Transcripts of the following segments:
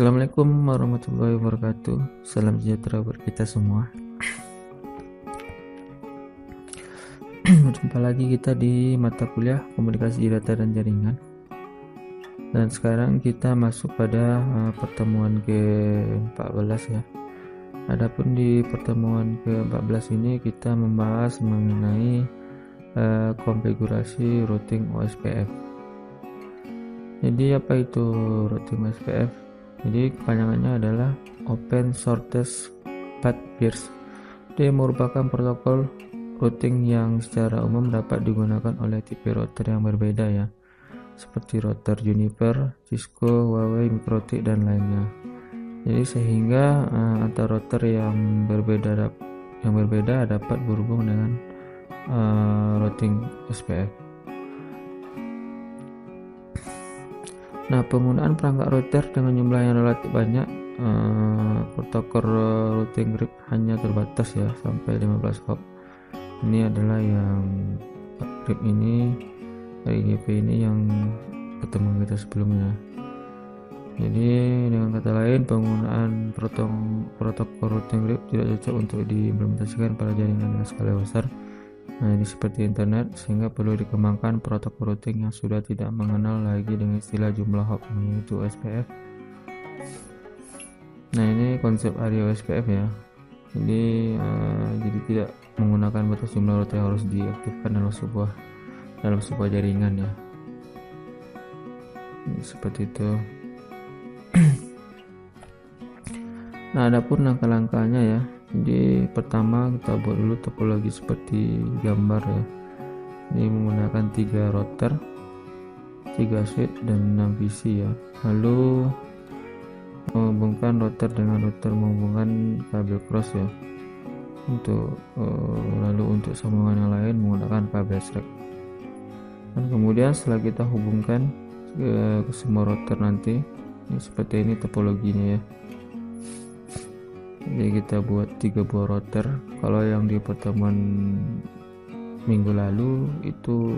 Assalamualaikum warahmatullahi wabarakatuh. Salam sejahtera buat kita semua. Jumpa lagi kita di mata kuliah Komunikasi Data dan Jaringan. Dan sekarang kita masuk pada pertemuan ke-14 ya. Adapun di pertemuan ke-14 ini kita membahas mengenai konfigurasi routing OSPF. Jadi apa itu routing OSPF? Jadi kepanjangannya adalah Open Shortest Path Peers. Dia merupakan protokol routing yang secara umum dapat digunakan oleh tipe router yang berbeda ya, seperti router Juniper, Cisco, Huawei, Mikrotik dan lainnya. Jadi sehingga antar router yang berbeda dapat berhubung dengan routing SPF. Nah, penggunaan perangkat router dengan jumlah yang relatif banyak, protokol routing grip hanya terbatas ya, sampai 15 hop. Ini adalah yang grip ini, IGP ini yang ketemu kita sebelumnya. Jadi dengan kata lain, penggunaan protokol routing grip tidak cocok untuk diimplementasikan pada jaringan dengan skala besar. Nah, ini seperti internet, sehingga perlu dikembangkan protokol routing yang sudah tidak mengenal lagi dengan istilah jumlah hop, yaitu OSPF. Nah, ini konsep area OSPF ya. Jadi tidak menggunakan batas jumlah router yang harus diaktifkan dalam sebuah jaringan ya. Ini seperti itu. Nah, adapun langkah-langkahnya ya. Jadi pertama kita buat dulu topologi seperti gambar ya. Ini menggunakan 3 router, 3 switch dan 6 PC ya. Lalu menghubungkan router dengan router menghubungkan kabel cross ya. Lalu untuk sambungan yang lain menggunakan kabel SRAC. Dan kemudian setelah kita hubungkan ke semua router nanti, ini seperti ini topologinya ya. Jadi kita buat 3 buah router. Kalau yang di pertemuan minggu lalu itu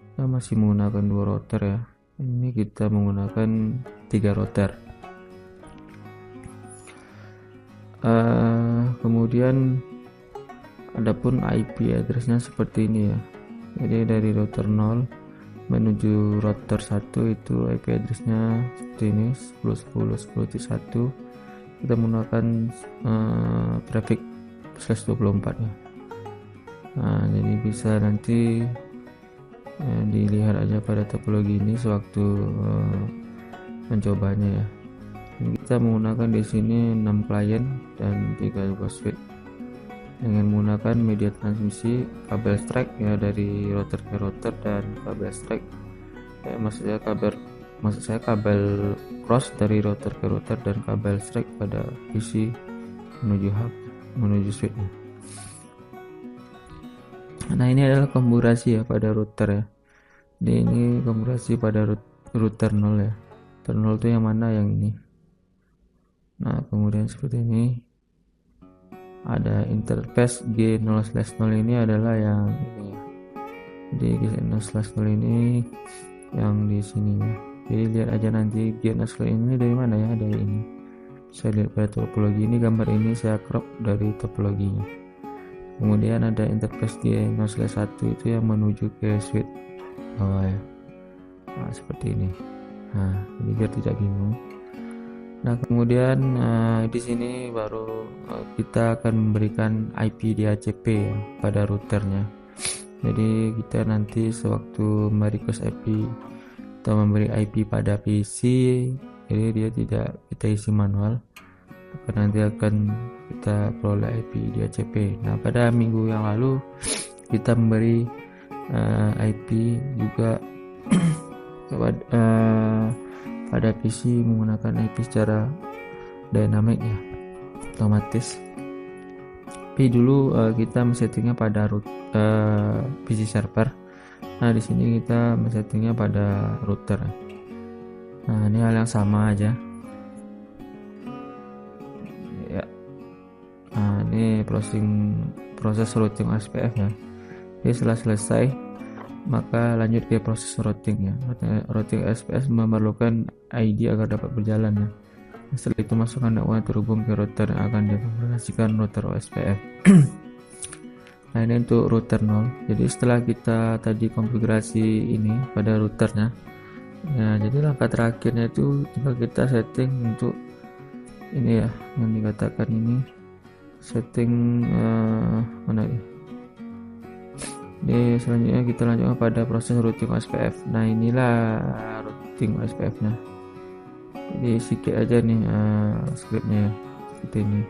kita masih menggunakan 2 router ya. Ini kita menggunakan 3 router. Kemudian adapun IP addressnya seperti ini ya. Jadi dari router 0 menuju router 1 itu IP addressnya seperti ini, 10.10.10.1. kita menggunakan traffic /24 ya. Nah, jadi bisa nanti dilihat aja pada topologi ini sewaktu mencobanya ya. Kita menggunakan di sini 6 klien dan 3 switch dengan menggunakan media transmisi kabel STRAC ya, dari router ke router, dan kabel STRAC ya, maksud saya kabel cross dari router ke router dan kabel STRAC pada PC menuju switch. Nah, ini adalah konfigurasi ya pada router ya. Jadi ini konfigurasi pada router 0 ya. Router 0 itu yang mana? Yang ini. Nah, kemudian seperti ini. Ada interface G0/0 ini adalah yang ini ya. Jadi G0/0 ini yang di sini ya. Jadi lihat aja nanti G0/0 ini dari mana ya, dari ini. Saya lihat pada topologi ini, gambar ini saya crop dari topologinya. Kemudian ada interface G0/1 itu yang menuju ke switch bawah ya. Nah, seperti ini. Nah, ini biar tidak bingung. Nah, kemudian di sini baru kita akan memberikan IP DHCP ya, pada routernya. Jadi kita nanti sewaktu merequest IP atau memberi IP pada PC, jadi dia tidak kita isi manual, nanti akan kita peroleh IP DHCP. Nah, pada minggu yang lalu kita memberi IP juga pada PC menggunakan IP secara dynamic ya, otomatis. Tapi dulu kita settingnya pada PC server. Nah, di sini kita settingnya pada router. Nah, ini hal yang sama aja. Ya. Nah, ini proses routing SPF ya. Jadi setelah selesai, maka lanjut ke proses routing ya. Routing SPS memerlukan ID agar dapat berjalan ya. Setelah itu masukkan dakwah terhubung ke router yang akan dikonfigurasikan router OSPF. Nah, ini untuk router 0. Jadi setelah kita tadi konfigurasi ini pada routernya, ya jadi langkah terakhirnya itu tinggal kita setting untuk ini ya, yang dikatakan ini setting mana ya. Jadi selanjutnya kita lanjutkan pada proses routing OSPF. Nah, inilah routing OSPF nya. Jadi sedikit aja nih scriptnya ya, seperti ini.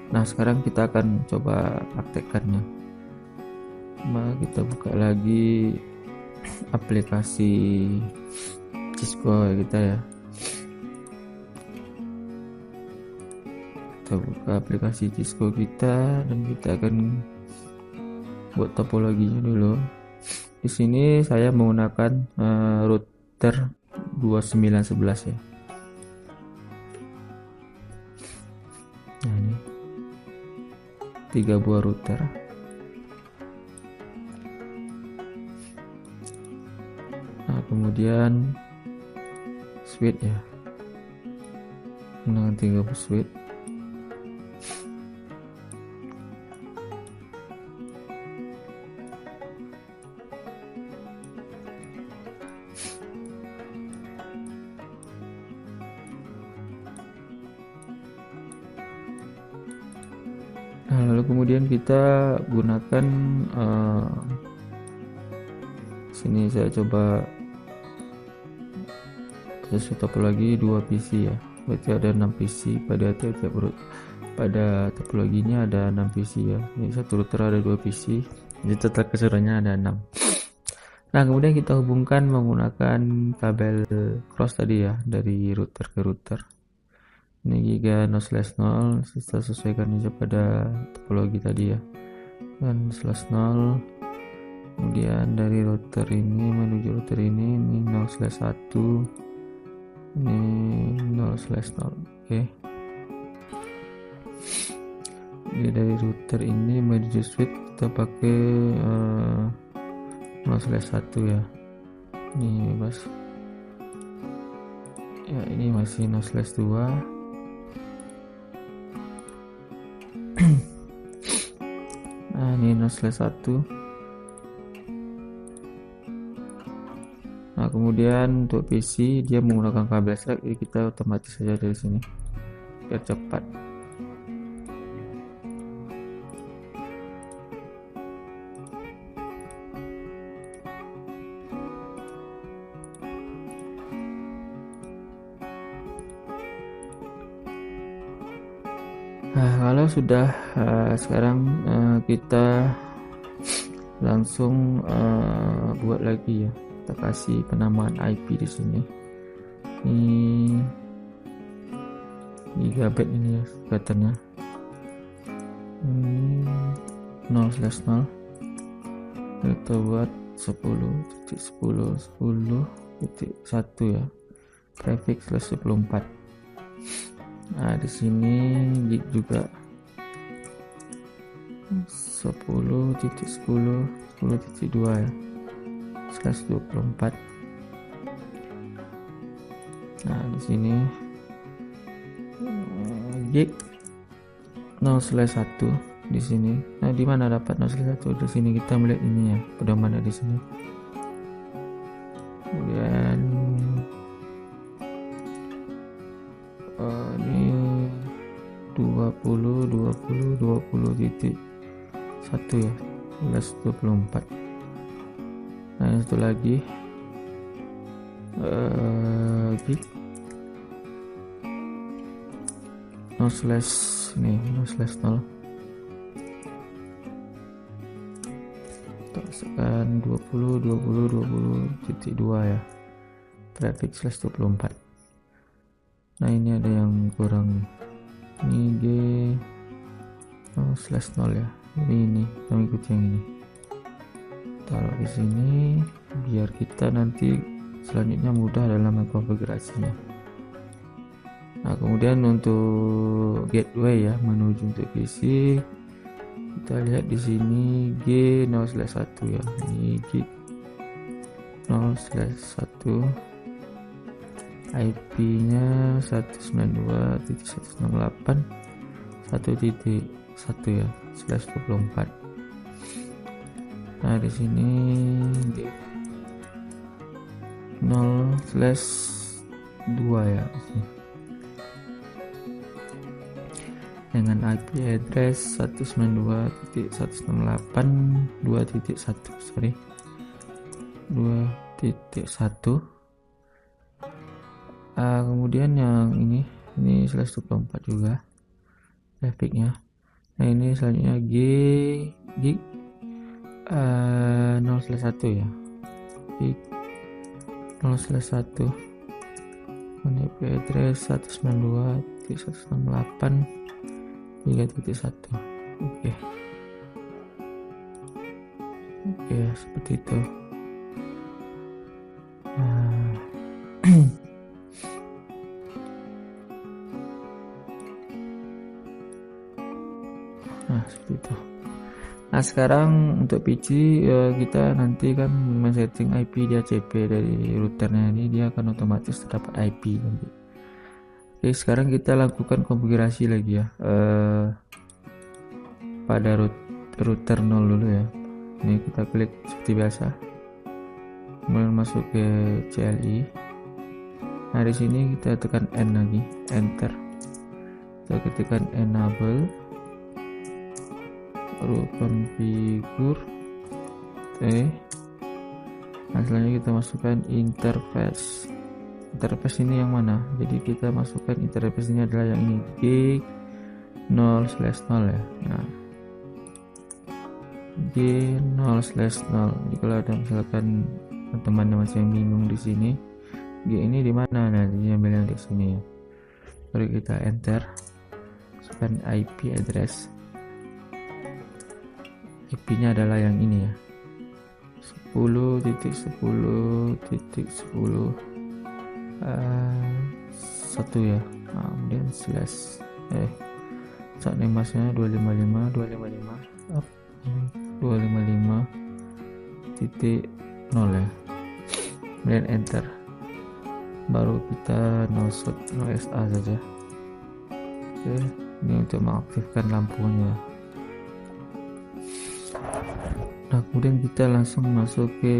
Nah, sekarang kita akan coba praktekkannya. Nah, kita buka lagi aplikasi Cisco kita ya. Kita buka aplikasi Cisco kita dan kita akan buat topologinya dulu. Di sini saya menggunakan router 2911 ya. Nah, ini 3 buah router. Nah, kemudian switch ya, dengan 3 switch. Nah, lalu kemudian kita gunakan sini saya coba sesuai topologi 2 PC ya, berarti ada 6 PC pada tiap-tiap pada topologinya ada 6 PC ya. Jadi satu router ada 2 PC, jadi total keseluruhannya ada 6. Nah, kemudian kita hubungkan menggunakan kabel cross tadi ya, dari router ke router. Ini giga 0/0, kita sesuaikan aja pada topologi tadi ya, dan /0. Kemudian dari router ini menuju router ini 0/1, ini 0/0. Oke. Jadi dari router ini menuju switch kita pakai 0/1 ya. Ini bebas. Ya, ini masih 0/2. Nah, ini 0/1. Nah, kemudian untuk PC dia menggunakan kabel select, jadi kita otomatis saja dari sini biar cepat. Nah, kalau sudah sekarang kita langsung buat lagi ya. Kita kasih penamaan IP di sini. Ini gigabit ini ya katanya. Ini 0/0. Kita buat 10.10.10.1 ya. Prefix 24. Nah, di sini gig juga 10.10.10.2 ya, /24. Nah, di sini gig 0/1 di sini. Nah, di mana dapat 0/1? Di sini kita melihat ini ya, pedomannya di sini. Kemudian ini 20.1 ya, 11.24. Nah, yang satu lagi gig 0/0. Tekan 20.20.20.2 ya, prefix /24. Nah, ini ada yang kurang nih. Ini G 0/0 ya. Jadi ini kita ikuti yang ini. Taruh di sini biar kita nanti selanjutnya mudah dalam mengkonfigurasinya. Nah, kemudian untuk gateway ya, menuju untuk PC, kita lihat di sini G 0/1 ya. Ini G 0/1. IP-nya 192.168.1.1 ya, /24. Nah, di sini di 0/2 ya, dengan IP address 192.168.2.1 2.1. Kemudian yang ini /24 juga grafiknya. Nah, ini selanjutnya gig 0/1 ya, gig 0/1 IP address 192.168.3.1. Oke, seperti itu. Nah, seperti itu. Nah, sekarang untuk PC kita nanti kan men-setting IP di ACP dari routernya ini, dia akan otomatis terdapat IP nanti. Oke, sekarang kita lakukan konfigurasi lagi ya, pada router 0 dulu ya. Ini kita klik seperti biasa, kemudian masuk ke CLI. Nah, di sini kita tekan N lagi, enter, kita ketikkan enable, baru configure. Nah, selanjutnya kita masukkan interface. Interface ini yang mana? Jadi kita masukkan interface ini adalah yang ini, gig 0/0 ya. Nah, gig 0/0. Jadi kalau ada misalkan teman-teman masih yang bingung di sini, gig ini di mana? Nah, jadi ambil yang di sini ya. Baru kita enter, masukkan IP address. IP-nya adalah yang ini ya, 10.10.10 1 ya. Nah, kemudian saat masnya 255.255.0 ya, kemudian enter, baru kita no SA saja. Oke, ini untuk mengaktifkan lampunya. Nah, kemudian kita langsung masuk ke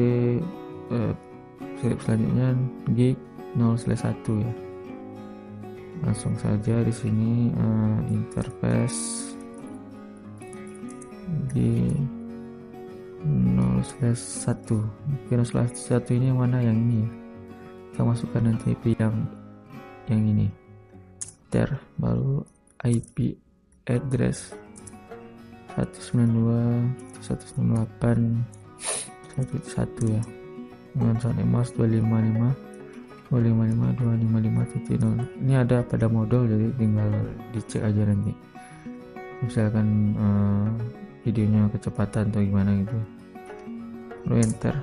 selanjutnya, gig 0/1 ya. Langsung saja di sini interface di 0/1. Oke, 0/1 ini yang mana? Yang ini ya. Kita masukkan nanti IP yang ini, baru IP address 192.168.1.1 ya, dengan saat emas 255.255.255.0. Ini ada pada modul, jadi tinggal dicek aja nanti misalkan videonya kecepatan atau gimana gitu. Lalu enter.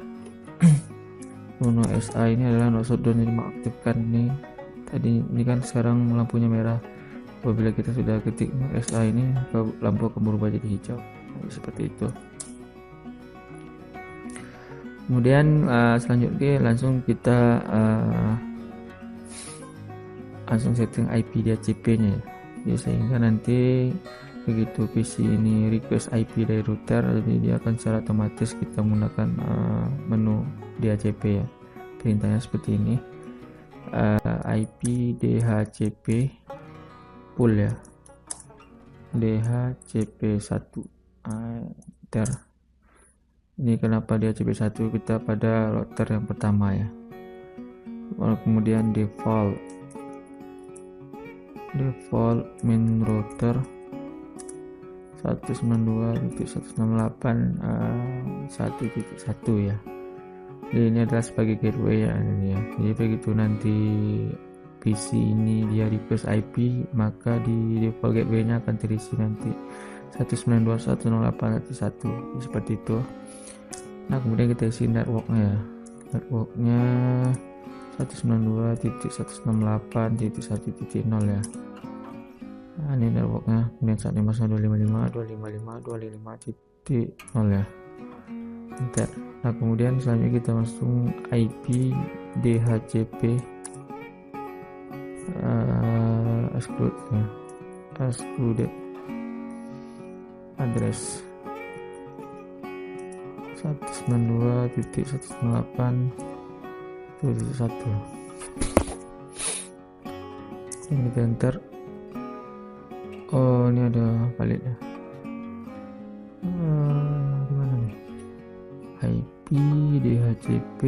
No SA ini adalah no shutdown, jadi mengaktifkan ini. Tadi ini kan sekarang lampunya merah. Apabila kita sudah ketik no SA ini, lampu akan berubah jadi hijau. Seperti itu. Kemudian selanjutnya langsung kita langsung setting IP di ACP-nya ya. Jadi sehingga nanti begitu PC ini request IP dari router, jadi dia akan secara otomatis kita menggunakan menu di ACP ya. Perintahnya seperti ini, IP DHCP full ya, DHCP1 enter. Ini kenapa DHCP1, kita pada router yang pertama ya. Lalu kemudian default main router 192.168.1.1 ya. Jadi ini adalah sebagai gateway ya, ini ya. Jadi begitu nanti PC ini dia request IP, maka di default gateway-nya akan terisi nanti 192.168.1 seperti itu. Nah, kemudian kita isi networknya ya. Networknya 192.168.1.0 ya. Nah, ini networknya. Kemudian saat ini masuk 255.255.255.0 ya. Enter. Nah, kemudian selanjutnya kita langsung IP DHCP excluded address 192.168.1. Ini kita enter. Oh, ini ada validnya. Di mana nih? IP DHCP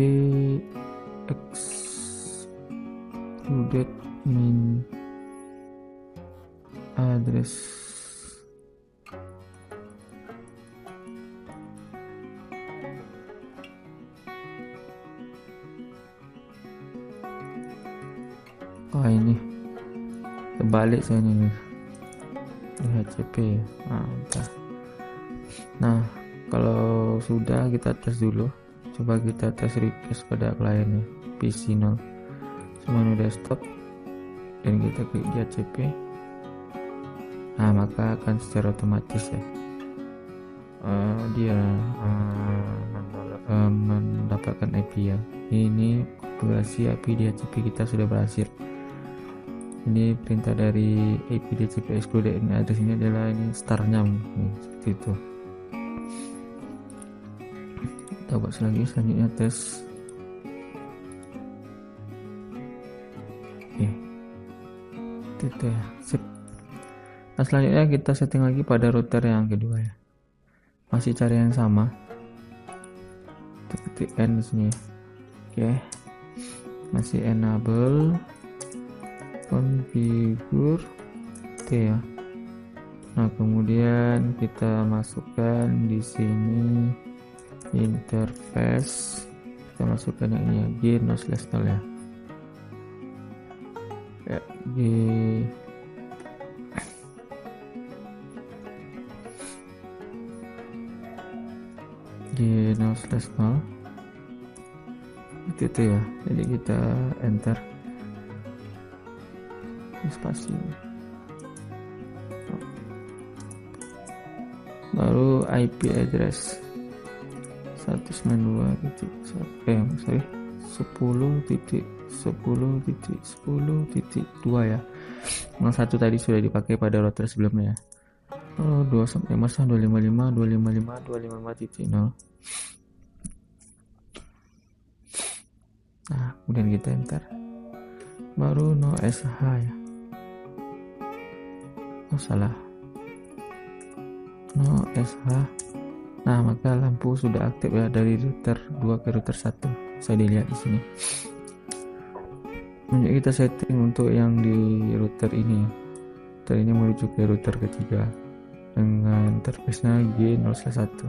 excluded min address. Wah, ini terbalik saya ini DHCP. Nah, kalau sudah kita tes dulu. Coba kita tes request pada kliennya PC 0 menu desktop dan kita klik DHCP. Nah, maka akan secara otomatis ya dia mendapatkan IP ya. Ini konfigurasi IP DHCP kita sudah berhasil. Ini perintah dari IP DHCP excluded ini address ini adalah ini startnya nih, seperti itu. Kita buat lagi, selanjutnya tes. Oke, itu ya, sip. Nah, selanjutnya kita setting lagi pada router yang kedua ya. Masih cari yang sama. Kita ketik N di sini. Oke, masih enable configure T ya. Nah, kemudian kita masukkan di sini interface, kita masukkan yang ini ya, G0/0 ya. Ya, G0/0 itu ya. Jadi kita enter spasi, baru IP address 10.10.10.10.2 ya. Yang satu tadi sudah dipakai pada router sebelumnya. 255.255.255.0. Nah, kemudian kita enter, baru no SH ya. Oh, salah, no SH. Nah, maka lampu sudah aktif ya dari router 2 ke router 1. Saya dilihat di sini. Menjadi kita setting untuk yang di router ini ya. Router ini menuju ke router ketiga dengan interface-nya G0/1.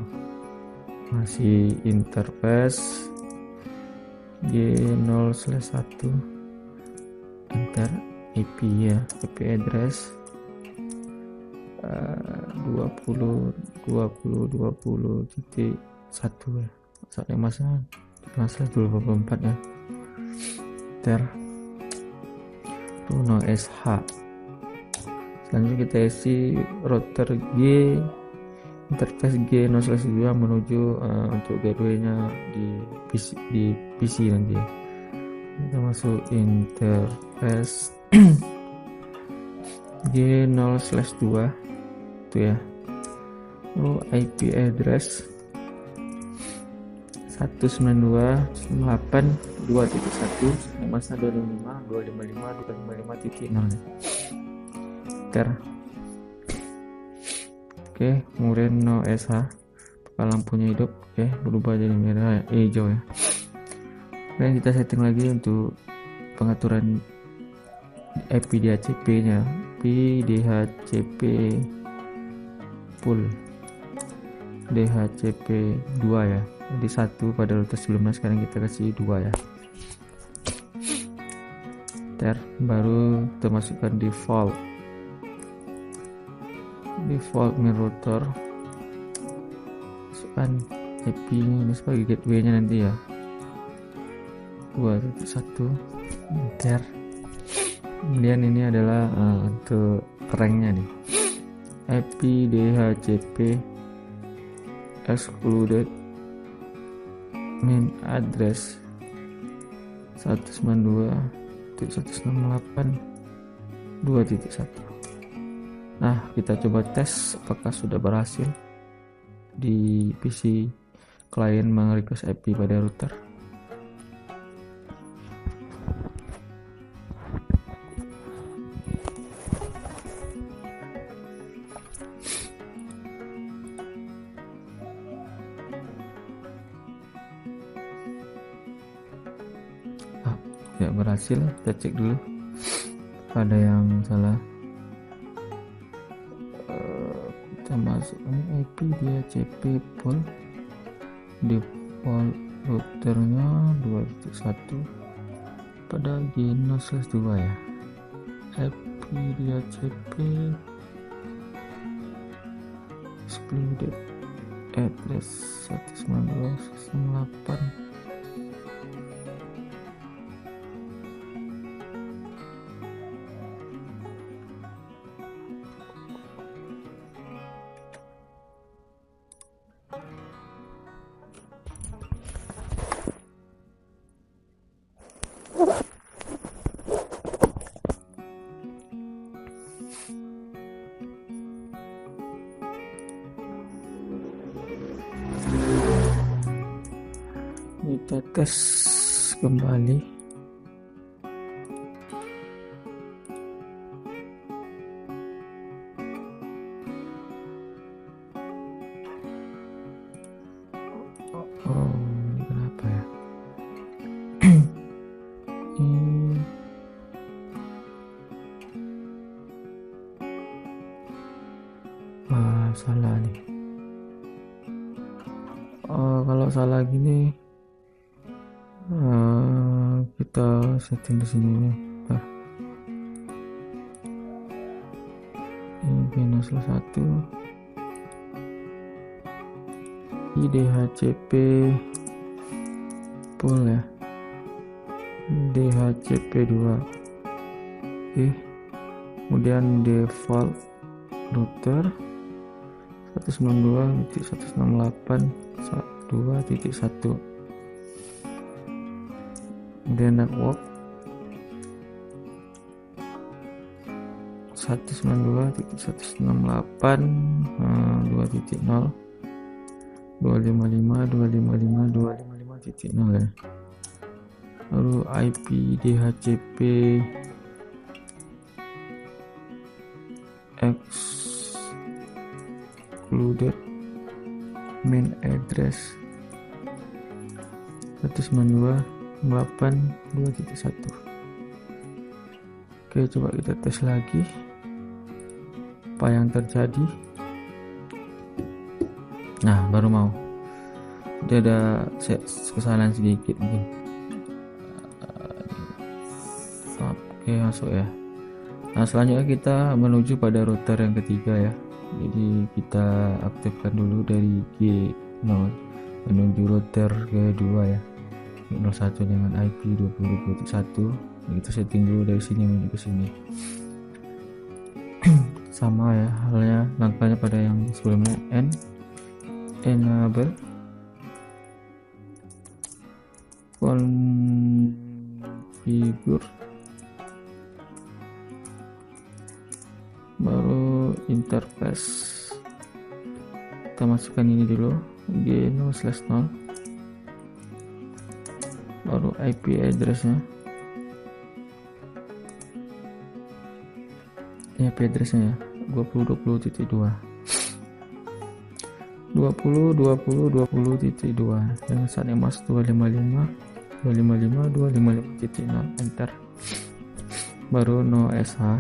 Masih interface G0/1. Enter IP ya, IP address 20.20.20.1 ya. Saatnya masalah 24 ya. Enter no SH. Selanjutnya kita isi router G, interface G0/2 menuju untuk gateway-nya di PC nanti ya. Kita masuk interface G0/2 itu ya. Lalu IP address 192.168.2.1 masa 255.255.255.0 enter. Oke, kemudian no SH, apakah lampunya hidup? Oke, berubah jadi merah hijau ya. Kemudian kita setting lagi untuk pengaturan IP DHCP nya, DHCP full DHCP 2 ya. Jadi 1 pada router sebelumnya, sekarang kita kasih 2 ya. Enter, baru kita masukkan default main router, masukkan IP ini sebagai gateway nya nanti ya, 2.1. Enter. Kemudian ini adalah untuk ranknya nih, IP DHCP excluded main address 192.168.1. 2.1. Nah, kita coba tes apakah sudah berhasil di PC klien merequest IP pada router. Tidak berhasil, kita cek dulu ada yang salah. Kita masukkan IP dia CP pool, default routernya 2.1 pada Geno/2 ya. IP dia CP excluded address 192.168. Kita tes kembali. Oh, ini kenapa ya? Ini salah nih. Kalau salah gini kita setting di sini nih. Ini Geno/1 DHCP pool ya, DHCP2. Oke, kemudian default router 192.168.2.1, kemudian network 192.168.2.0, 255.255.255.0 ya. Lalu IP DHCP excluded main address 192.168.2.1. Oke, coba kita tes lagi apa yang terjadi. Nah, baru mau. Dia ada kesalahan sedikit mungkin. Oke, masuk ya. Nah, selanjutnya kita menuju pada router yang ketiga ya. Jadi kita aktifkan dulu dari G0 menuju router kedua ya, G01 dengan IP 20.1. Kita setting dulu dari sini menuju ke sini. Sama ya halnya langkahnya pada yang sebelumnya. Enable configure, baru interface kita masukkan ini dulu Geno/0, baru IP addressnya. Ini IP addressnya ya, 20.20.2 20.20.20.2 dengan saat emas 255.255.255.0, enter. Baru no SH.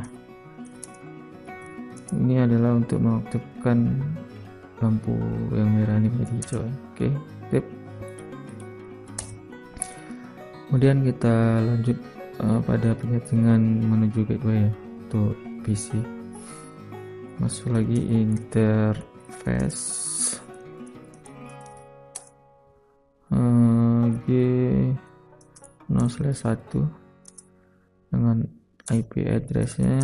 Ini adalah untuk mengaktifkan lampu yang merah ini menjadi hijau. Oke, tip. Kemudian kita lanjut pada penyetingan menuju gateway ya, untuk PC. Masuk lagi interface G0/1 dengan IP addressnya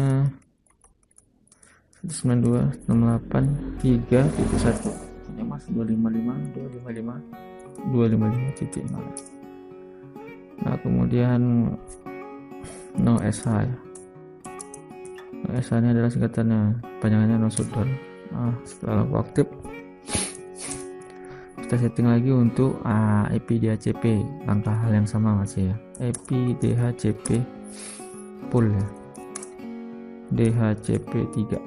192.168.3.1, ini mas 255.255.255.0. Nah, kemudian no SH ya. SA ini adalah singkatannya, panjangannya no shutdown. Nah, setelah aku aktif, kita setting lagi untuk IP DHCP, langkah hal yang sama masih ya, IP DHCP full ya, DHCP 3.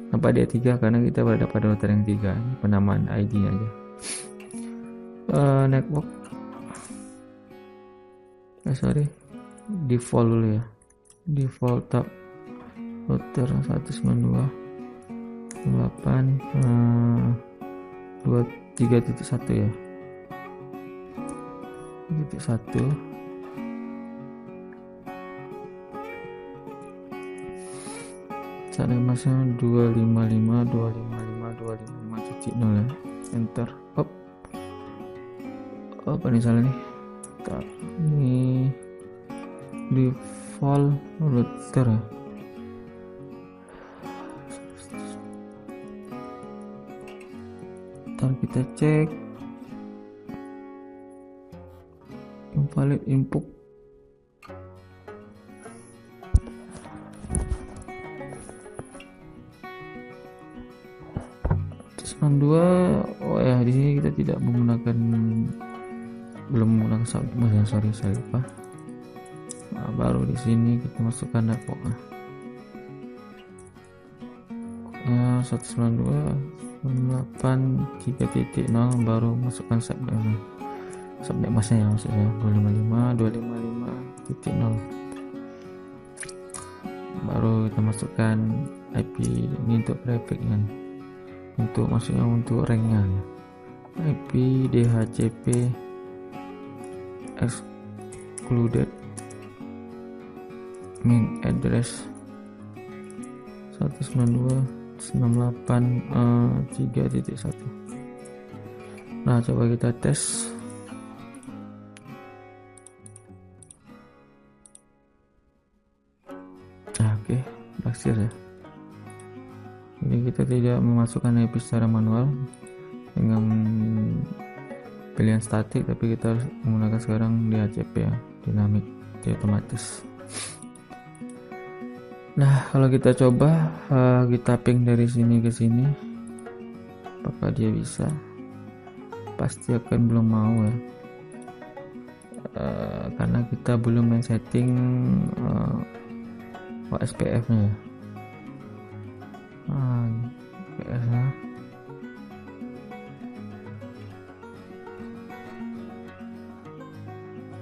Kenapa dia 3? Karena kita berada pada router yang 3. Ini penamaan ID aja. Network default dulu ya, default tab router 192.8.23.1 ya, 3.1. Saat masnya 255.255.255.0 ya, enter. Apa nih salah nih? Ini default router ya. Ntar kita cek invalid input. Oh ya, di sini kita tidak menggunakan, belum menggunakan subnet, sorry saya lupa. Nah, baru di sini kita masukkan network. 192.8.3.0 baru masukkan subnet masnya ya, maksudnya 255.255.0. Baru kita masukkan IP ini untuk trafficnya, untuk maksudnya untuk ranknya ya. IP DHCP excluded main address 192.168.3.1. Nah, coba kita tes. Oke, berhasil ya. Jadi kita tidak memasukkan IP secara manual dengan pilihan statik, tapi kita harus menggunakan sekarang DHCP ya, dinamik, otomatis. Nah, kalau kita coba kita ping dari sini ke sini, apakah dia bisa? Pasti akan belum mau ya, karena kita belum main setting OSPF nya ya.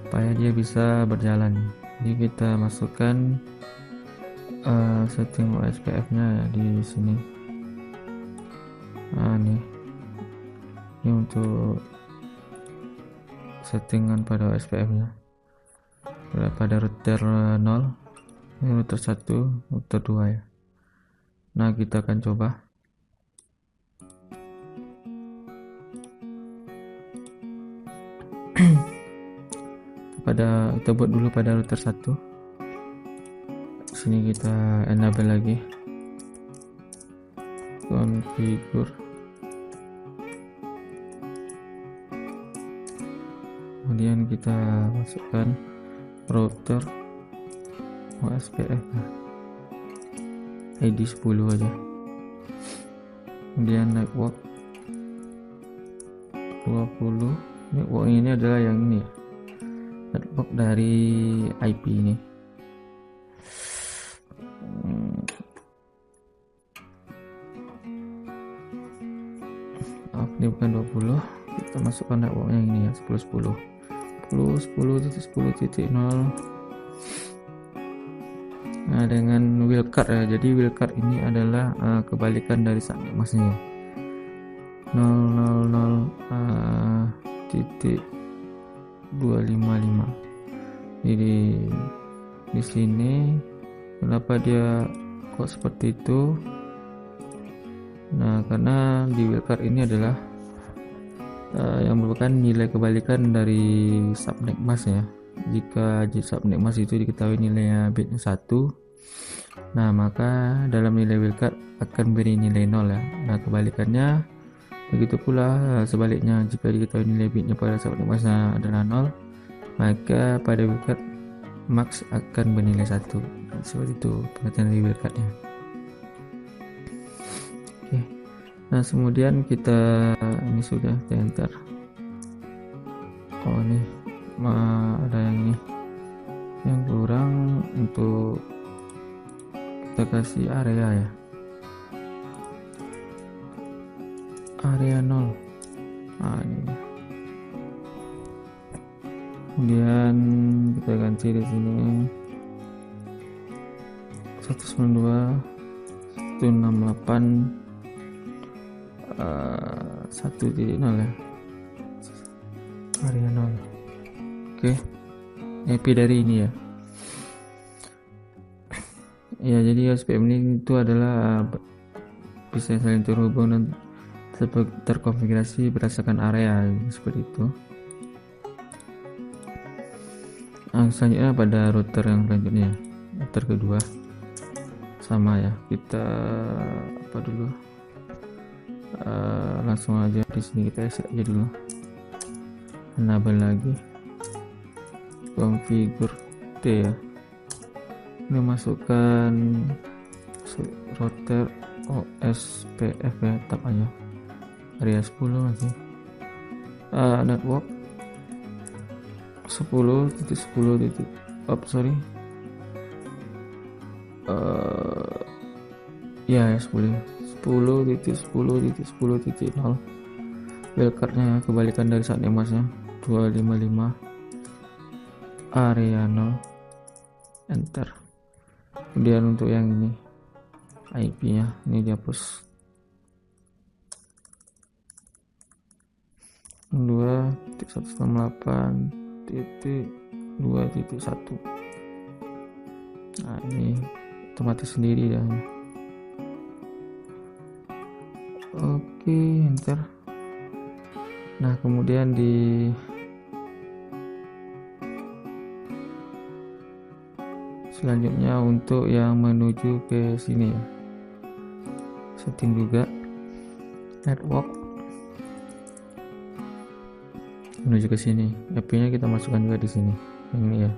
Supaya dia bisa berjalan, jadi kita masukkan setting OSPF nya ya di sini. Nah, ini untuk settingan pada OSPF nya pada router 0, ini router 1, router 2 ya. Nah, kita akan coba. Kita buat dulu pada router 1. Sini kita enable lagi, configure, kemudian kita masukkan router OSPF ID 10 aja, kemudian network 20. Network ini adalah yang ini ya, network dari IP ini. Ini bukan 20, kita masukkan networknya ini ya, 10.10 10.10.10.0. Nah, dengan wildcard ya, jadi wildcard ini adalah kebalikan dari subnet masnya 000.255. Jadi di sini kenapa dia kok seperti itu? Nah, karena di wildcard ini adalah yang merupakan nilai kebalikan dari subnet mask ya. Jika subnet mask itu diketahui nilainya bitnya 1, nah maka dalam nilai wildcard akan beri nilai 0 ya. Nah, kebalikannya begitu pula sebaliknya, jika diketahui nilai bitnya pada subnet mask adalah 0, maka pada wildcard max akan bernilai 1. Seperti itu pengertian dari wildcardnya. Oke. Nah kemudian kita ini sudah enter. Oh nih ada yang ini yang kurang, untuk kita kasih area ya, area 0. Nah ini kemudian kita ganti di sini 192.168 1.0 ya, area 0. Oke, IP dari ini ya. Ya, jadi SPM ini itu adalah bisa saling terhubung dan terkonfigurasi berdasarkan area seperti itu. Nah, selanjutnya pada router yang selanjutnya, router kedua sama ya, kita apa dulu, langsung aja di sini kita exit aja dulu, enable lagi, configure T ya, ini masukkan router OSPF ya, tab aja area 10 masih, network 10.10. Ya 10.10.10.0. wildcardnya kebalikan dari saat emasnya 255 area 0, enter. Kemudian untuk yang ini IP nya ini dihapus 2.168.2.1. Nah ini otomatis sendiri ya. Oke, enter. Nah kemudian di selanjutnya untuk yang menuju ke sini ya, setting juga network menuju ke sini, IP nya kita masukkan juga di sini, ini ya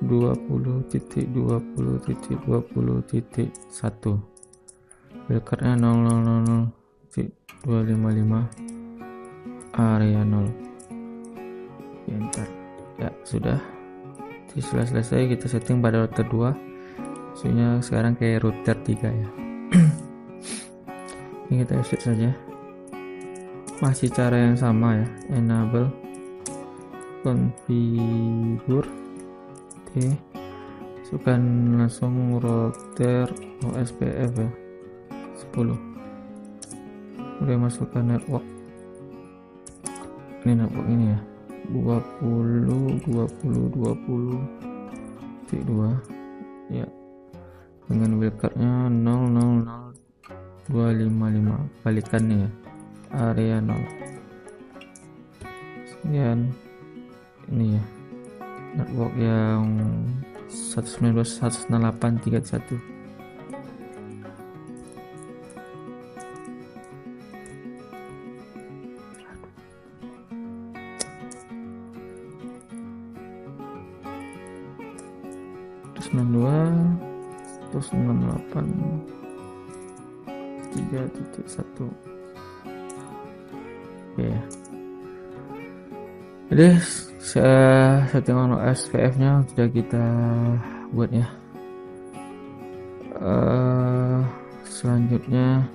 20.20.20.1, wildcardnya 000.255 area 0, enter ya. Sudah selesai, kita setting pada router 2, maksudnya sekarang kayak router 3 ya. Ini kita exit saja, masih cara yang sama ya, enable configure T, masukkan langsung router OSPF ya 10, kemudian masukkan network, ini network ini ya 20.20.20.2 ya, dengan wildcardnya 000.255, balikannya ya, area 0. Kemudian ini ya, network yang 192.168.3.1. Terus 68 3.1. Oke. Jadi settingan OSPF nya sudah kita buat ya. Selanjutnya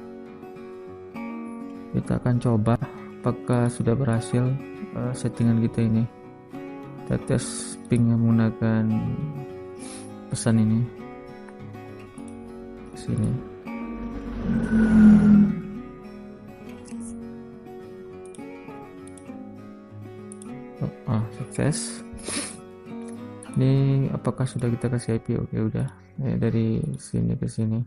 kita akan coba apakah sudah berhasil settingan kita ini. Kita tes ping menggunakan pesan ini sini. Sukses. Ini apakah sudah kita kasih IP? Oke, udah. Dari sini ke sini.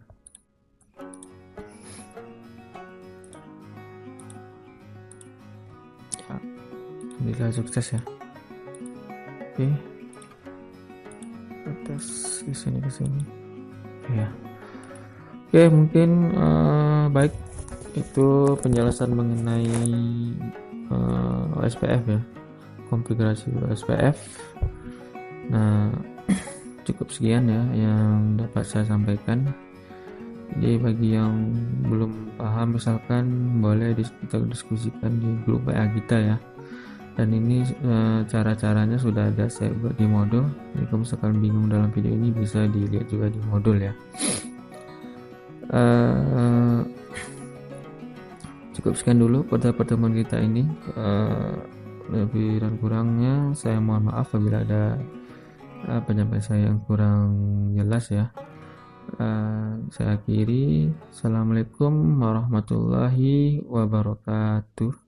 Ya, alhamdulillah sukses ya. Oke. Atas ke sini ke sini. Ya. Oke, mungkin baik, itu penjelasan mengenai OSPF ya, konfigurasi OSPF. Nah, cukup sekian ya yang dapat saya sampaikan. Jadi bagi yang belum paham misalkan boleh kita diskusikan di grup WA kita ya. Dan ini cara-caranya sudah ada saya buat di modul. Jadi kalau misalkan bingung dalam video ini bisa dilihat juga di modul ya. Eh, Cukup sekian dulu pada pertemuan kita ini. Lebih dan kurangnya saya mohon maaf apabila ada penyampaian saya yang kurang jelas ya. Saya akhiri. Assalamualaikum warahmatullahi wabarakatuh.